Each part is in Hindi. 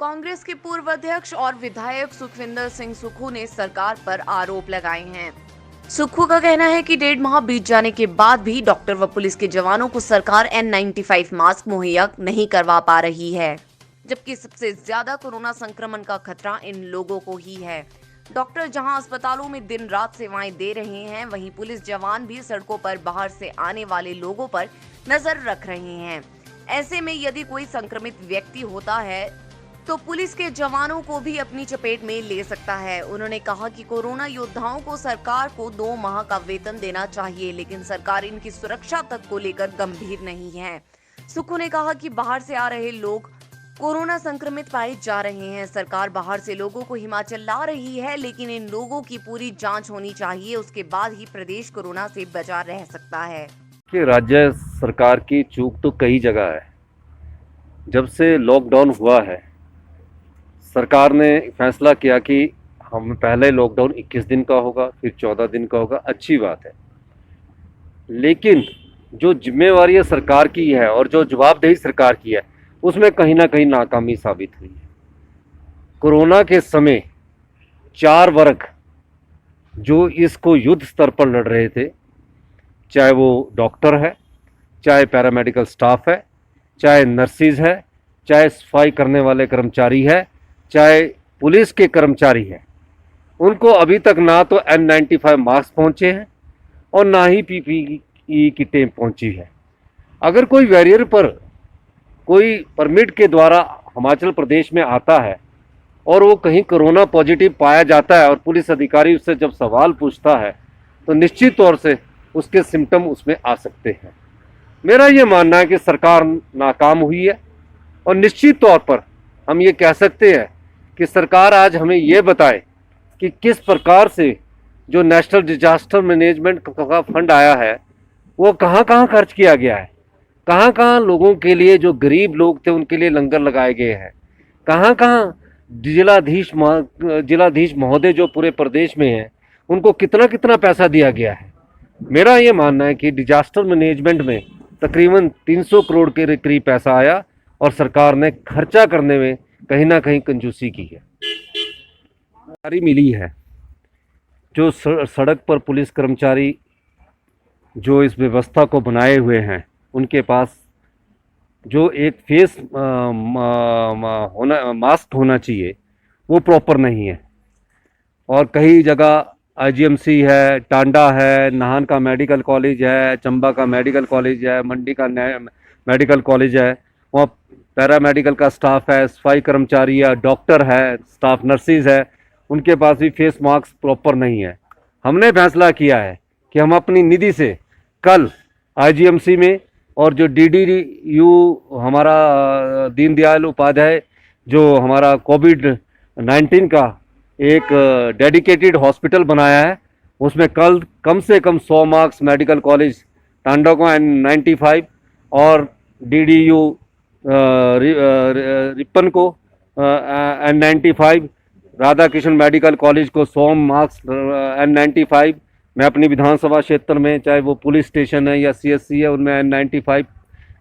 कांग्रेस के पूर्व अध्यक्ष और विधायक सुखविंदर सिंह सुक्खू ने सरकार पर आरोप लगाए हैं। सुक्खू का कहना है कि 1.5 माह बीत जाने के बाद भी डॉक्टर व पुलिस के जवानों को सरकार N95 मास्क मुहैया नहीं करवा पा रही है, जबकि सबसे ज्यादा कोरोना संक्रमण का खतरा इन लोगों को ही है। डॉक्टर जहां अस्पतालों में दिन रात सेवाएं दे रहे हैं, वहीं पुलिस जवान भी सड़कों पर बाहर से आने वाले लोगों पर नजर रख रहे हैं। ऐसे में यदि कोई संक्रमित व्यक्ति होता है तो पुलिस के जवानों को भी अपनी चपेट में ले सकता है। उन्होंने कहा कि कोरोना योद्धाओं को सरकार को 2 माह का वेतन देना चाहिए, लेकिन सरकार इनकी सुरक्षा तक को लेकर गंभीर नहीं है। सुक्खू ने कहा कि बाहर से आ रहे लोग कोरोना संक्रमित पाए जा रहे हैं। सरकार बाहर से लोगों को हिमाचल ला रही है, लेकिन इन लोगों की पूरी जांच होनी चाहिए, उसके बाद ही प्रदेश कोरोना से बचा रह सकता है। कि राज्य सरकार की चूक तो कई जगह है। जब से लॉकडाउन हुआ है, सरकार ने फैसला किया कि हम पहले लॉकडाउन 21 दिन का होगा, फिर 14 दिन का होगा। अच्छी बात है, लेकिन जो जिम्मेवारी सरकार की है और जो जवाबदेही सरकार की है, उसमें कहीं ना कहीं नाकामी साबित हुई है। कोरोना के समय 4 वर्ग जो इसको युद्ध स्तर पर लड़ रहे थे, चाहे वो डॉक्टर है, चाहे पैरामेडिकल स्टाफ है, चाहे नर्सिस है, चाहे सफाई करने वाले कर्मचारी है, चाहे पुलिस के कर्मचारी हैं, उनको अभी तक ना तो N95 मास्क पहुंचे हैं और ना ही PPE किटें पहुंची है। अगर कोई बैरियर पर कोई परमिट के द्वारा हिमाचल प्रदेश में आता है और वो कहीं कोरोना पॉजिटिव पाया जाता है और पुलिस अधिकारी उससे जब सवाल पूछता है, तो निश्चित तौर से उसके सिम्टम उसमें आ सकते हैं। मेरा ये मानना है कि सरकार नाकाम हुई है और निश्चित तौर पर हम ये कह सकते हैं कि सरकार आज हमें ये बताए कि किस प्रकार से जो नेशनल डिजास्टर मैनेजमेंट का फंड आया है वो कहाँ कहाँ खर्च किया गया है, कहाँ कहाँ लोगों के लिए, जो गरीब लोग थे उनके लिए लंगर लगाए गए हैं, कहाँ कहाँ जिलाधीश महोदय जो पूरे प्रदेश में हैं उनको कितना कितना पैसा दिया गया है। मेरा ये मानना है कि डिजास्टर मैनेजमेंट में तकरीबन 300 करोड़ के करीब पैसा आया और सरकार ने खर्चा करने में कहीं ना कहीं कंजूसी की है। जानकारी मिली है जो सड़क पर पुलिस कर्मचारी जो इस व्यवस्था को बनाए हुए हैं, उनके पास जो एक फेस मास्क होना चाहिए वो प्रॉपर नहीं है। और कई जगह IGMC है, टांडा है, नाहन का मेडिकल कॉलेज है, चंबा का मेडिकल कॉलेज है, मंडी का मेडिकल कॉलेज है, वहाँ पैरामेडिकल का स्टाफ है, सफाई कर्मचारी है, डॉक्टर है, स्टाफ नर्सिस है, उनके पास भी फेस मास्क प्रॉपर नहीं है। हमने फैसला किया है कि हम अपनी निधि से कल IGMC में और जो DDU हमारा दीनदयाल उपाध्याय जो हमारा कोविड-19 का एक डेडिकेटेड हॉस्पिटल बनाया है, उसमें कल कम से कम 100 मास्क मेडिकल कॉलेज टांडा को N95 और DDU रिपन को N95, Radha Krishna medical college को 100 मास्क N95। मैं अपनी विधानसभा क्षेत्र में, चाहे वो पुलिस स्टेशन है या CSC है, उनमें N95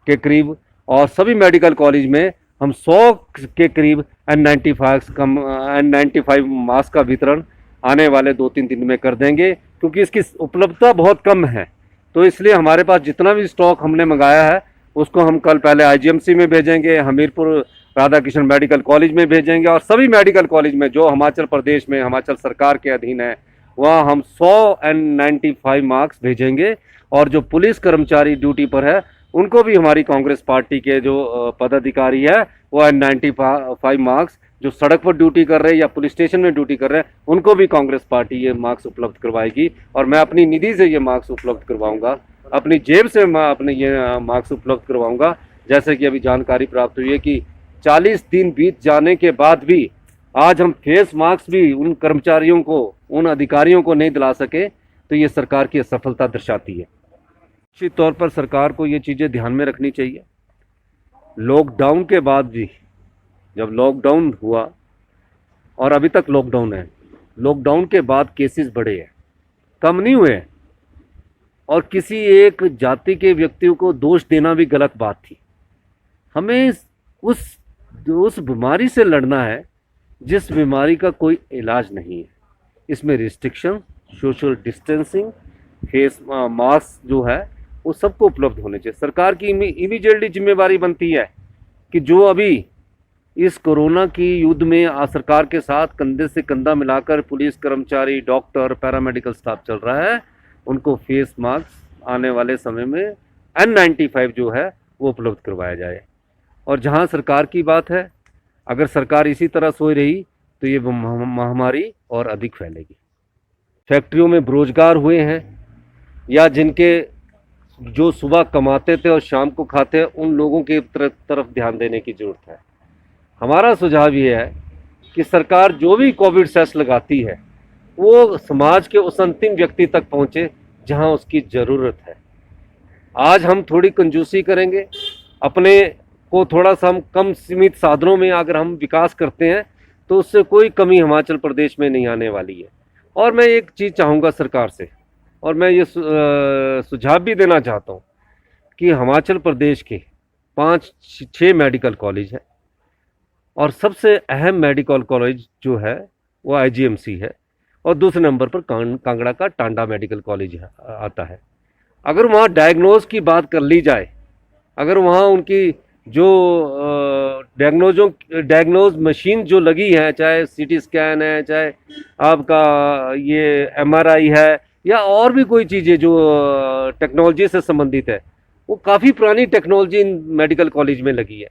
के करीब, और सभी मेडिकल कॉलेज में हम 100 के करीब N95 मास्क का वितरण आने वाले 2-3 दिन में कर देंगे, क्योंकि इसकी उपलब्धता बहुत कम है। तो इसलिए हमारे पास जितना भी स्टॉक हमने मंगाया है उसको हम कल पहले IGMC में भेजेंगे, हमीरपुर राधा कृष्ण मेडिकल कॉलेज में भेजेंगे, और सभी मेडिकल कॉलेज में जो हिमाचल प्रदेश में हिमाचल सरकार के अधीन है वहाँ हम 100 N95 मास्क भेजेंगे। और जो पुलिस कर्मचारी ड्यूटी पर है उनको भी हमारी कांग्रेस पार्टी के जो पदाधिकारी है वो N95 मास्क जो सड़क पर ड्यूटी कर रहे हैं या पुलिस स्टेशन में ड्यूटी कर रहे हैं उनको भी कांग्रेस पार्टी ये मास्क उपलब्ध करवाएगी। और मैं अपनी निधि से ये मास्क उपलब्ध करवाऊंगा, अपनी जेब से मैं अपने ये मास्क उपलब्ध करवाऊंगा। जैसे कि अभी जानकारी प्राप्त हुई है कि 40 दिन बीत जाने के बाद भी आज हम फेस मास्क भी उन कर्मचारियों को, उन अधिकारियों को नहीं दिला सके, तो ये सरकार की असफलता दर्शाती है। निश्चित तौर पर सरकार को ये चीज़ें ध्यान में रखनी चाहिए। लॉकडाउन के बाद भी, जब लॉकडाउन हुआ और अभी तक लॉकडाउन है, लॉकडाउन के बाद केसेस बढ़े हैं, कम नहीं हुए। और किसी एक जाति के व्यक्तियों को दोष देना भी गलत बात थी। हमें उस उस बीमारी से लड़ना है जिस बीमारी का कोई इलाज नहीं है। इसमें restriction, social distancing, face mask जो है वो सबको उपलब्ध होने चाहिए। सरकार की इमीडिएटली जिम्मेवारी बनती है कि जो अभी इस कोरोना की युद्ध में सरकार के साथ कंधे से कंधा मिलाकर पुलिस कर्मचारी, डॉक्टर, पैरामेडिकल स्टाफ चल रहा है, उनको फेस मास्क आने वाले समय में N95 जो है वो उपलब्ध करवाया जाए। और जहां सरकार की बात है, अगर सरकार इसी तरह सोई रही तो ये महामारी और अधिक फैलेगी। फैक्ट्रियों में बेरोजगार हुए हैं या जिनके जो सुबह कमाते थे और शाम को खाते हैं, उन लोगों की तरफ ध्यान देने की ज़रूरत है। हमारा सुझाव ये है कि सरकार जो भी कोविड सेस लगाती है वो समाज के उस अंतिम व्यक्ति तक पहुंचे जहां उसकी ज़रूरत है। आज हम थोड़ी कंजूसी करेंगे, अपने को थोड़ा सा हम कम सीमित साधनों में अगर हम विकास करते हैं तो उससे कोई कमी हिमाचल प्रदेश में नहीं आने वाली है। और मैं एक चीज़ चाहूँगा सरकार से, और मैं ये सुझाव भी देना चाहता हूँ कि हिमाचल प्रदेश के 5-6 मेडिकल कॉलेज हैं और सबसे अहम मेडिकल कॉलेज जो है वो IGMC है और दूसरे नंबर पर कांगड़ा का टांडा मेडिकल कॉलेज आता है। अगर वहाँ डायग्नोज की बात कर ली जाए, अगर वहाँ उनकी जो डायग्नोज मशीन जो लगी है, चाहे CT स्कैन है, चाहे आपका ये MRI है या और भी कोई चीज़ें जो टेक्नोलॉजी से संबंधित है, वो काफ़ी पुरानी टेक्नोलॉजी इन मेडिकल कॉलेज में लगी है।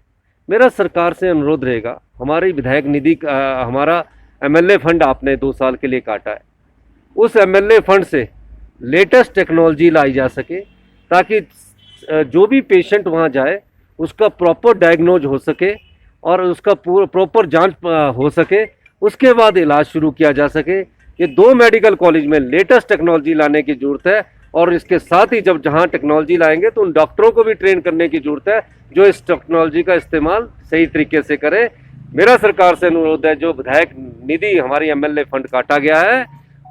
मेरा सरकार से अनुरोध रहेगा, हमारी विधायक निधि हमारा MLA फंड आपने 2 साल के लिए काटा है, उस MLA फंड से लेटेस्ट टेक्नोलॉजी लाई जा सके ताकि जो भी पेशेंट वहाँ जाए उसका प्रॉपर डायग्नोज हो सके और उसका प्रॉपर जांच हो सके, उसके बाद इलाज शुरू किया जा सके। ये 2 मेडिकल कॉलेज में लेटेस्ट टेक्नोलॉजी लाने की ज़रूरत है और इसके साथ ही जब जहाँ टेक्नोलॉजी लाएंगे तो उन डॉक्टरों को भी ट्रेन करने की ज़रूरत है जो इस टेक्नोलॉजी का इस्तेमाल सही तरीके से करें। मेरा सरकार से अनुरोध है, जो विधायक निधि हमारी MLA फंड काटा गया है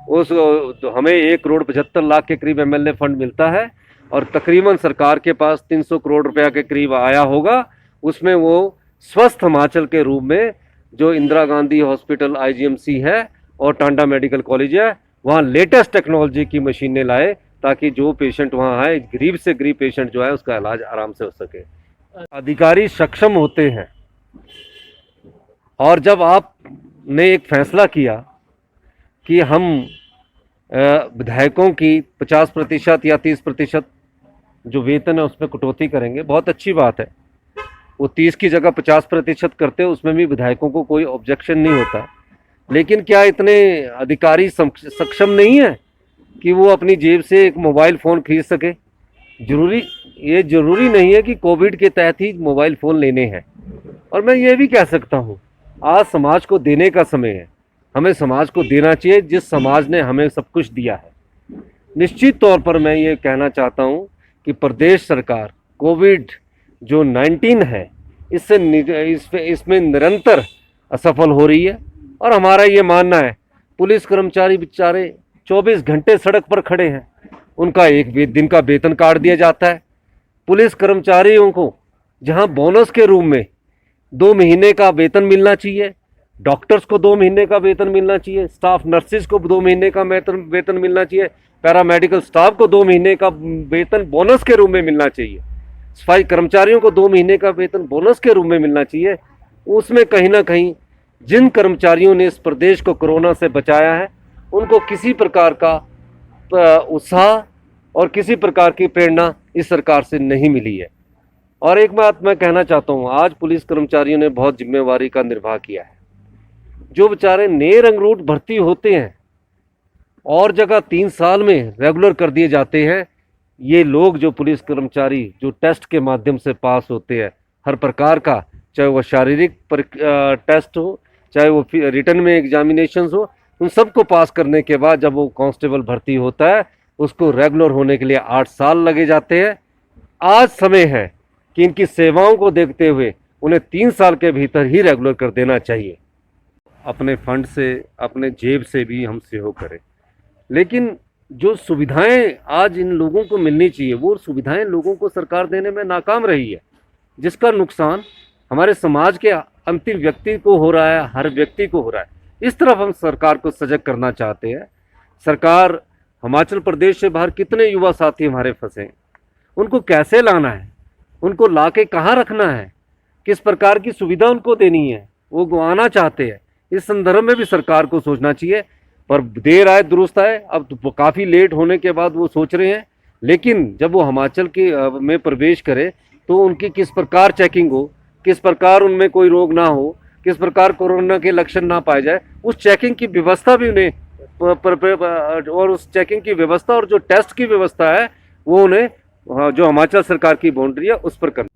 उस तो हमें 1,75,00,000 के करीब MLA फंड मिलता है और तकरीबन सरकार के पास 300 करोड़ रुपया के करीब आया होगा। उसमें वो स्वस्थ हिमाचल के रूप में जो इंदिरा गांधी हॉस्पिटल IGMC है और टांडा मेडिकल कॉलेज है, वहाँ लेटेस्ट टेक्नोलॉजी की मशीनें लाए ताकि जो पेशेंट वहाँ आए, गरीब से गरीब पेशेंट जो है उसका इलाज आराम से हो सके। अधिकारी सक्षम होते हैं और जब आपने एक फैसला किया कि हम विधायकों की 50% या 30% जो वेतन है उसमें कटौती करेंगे, बहुत अच्छी बात है। वो 30 की जगह 50% करते हैं, उसमें भी विधायकों को कोई ऑब्जेक्शन नहीं होता। लेकिन क्या इतने अधिकारी सक्षम नहीं है कि वो अपनी जेब से एक मोबाइल फ़ोन खरीद सके? ये ज़रूरी नहीं है कि कोविड के तहत ही मोबाइल फ़ोन लेने हैं। और मैं ये भी कह सकता हूँ, आज समाज को देने का समय है, हमें समाज को देना चाहिए जिस समाज ने हमें सब कुछ दिया है। निश्चित तौर पर मैं ये कहना चाहता हूँ कि प्रदेश सरकार कोविड जो 19 है इसमें निरंतर असफल हो रही है और हमारा ये मानना है पुलिस कर्मचारी बेचारे 24 घंटे सड़क पर खड़े हैं, उनका एक दिन का वेतन काट दिया जाता है। पुलिस कर्मचारियों को जहां बोनस के रूप में 2 महीने का वेतन मिलना चाहिए, डॉक्टर्स को 2 महीने का वेतन मिलना चाहिए, स्टाफ नर्सिस को 2 महीने का वेतन मिलना चाहिए, पैरामेडिकल स्टाफ को 2 महीने का वेतन बोनस के रूप में मिलना चाहिए, सफाई कर्मचारियों को 2 महीने का वेतन बोनस के रूप में मिलना चाहिए। उसमें कहीं ना कहीं जिन कर्मचारियों ने इस प्रदेश को कोरोना से बचाया है उनको किसी प्रकार का उत्साह और किसी प्रकार की प्रेरणा इस सरकार से नहीं मिली है। और एक बात मैं कहना चाहता हूँ, आज पुलिस कर्मचारियों ने बहुत जिम्मेवारी का निर्वाह किया है। जो बेचारे नए रंगरूट भर्ती होते हैं और जगह 3 साल में रेगुलर कर दिए जाते हैं, ये लोग जो पुलिस कर्मचारी जो टेस्ट के माध्यम से पास होते हैं हर प्रकार का, चाहे वो शारीरिक टेस्ट हो, चाहे वो रिटर्न में एग्जामिनेशंस हो, उन सबको पास करने के बाद जब वो कांस्टेबल भर्ती होता है उसको रेगुलर होने के लिए 8 साल लगे जाते हैं। आज समय है कि इनकी सेवाओं को देखते हुए उन्हें 3 साल के भीतर ही रेगुलर कर देना चाहिए। अपने फंड से, अपने जेब से भी हम सहयोग करें, लेकिन जो सुविधाएं आज इन लोगों को मिलनी चाहिए वो सुविधाएं लोगों को सरकार देने में नाकाम रही है, जिसका नुकसान हमारे समाज के अंतिम व्यक्ति को हो रहा है, हर व्यक्ति को हो रहा है। इस तरफ हम सरकार को सजग करना चाहते हैं। सरकार, हिमाचल प्रदेश से बाहर कितने युवा साथी हमारे फंसे हैं, उनको कैसे लाना है, उनको ला के कहाँ रखना है, किस प्रकार की सुविधा उनको देनी है, वो आना चाहते हैं। इस संदर्भ में भी सरकार को सोचना चाहिए, पर देर आए दुरुस्त आए। अब तो काफ़ी लेट होने के बाद वो सोच रहे हैं, लेकिन जब वो हिमाचल के में प्रवेश करे तो उनकी किस प्रकार चेकिंग हो, किस प्रकार उनमें कोई रोग ना हो, किस प्रकार कोरोना के लक्षण ना पाए जाए, उस चेकिंग की व्यवस्था भी उन्हें और उस चेकिंग की व्यवस्था और जो टेस्ट की व्यवस्था है वो उन्हें जो हिमाचल सरकार की बाउंड्री है उस पर करना।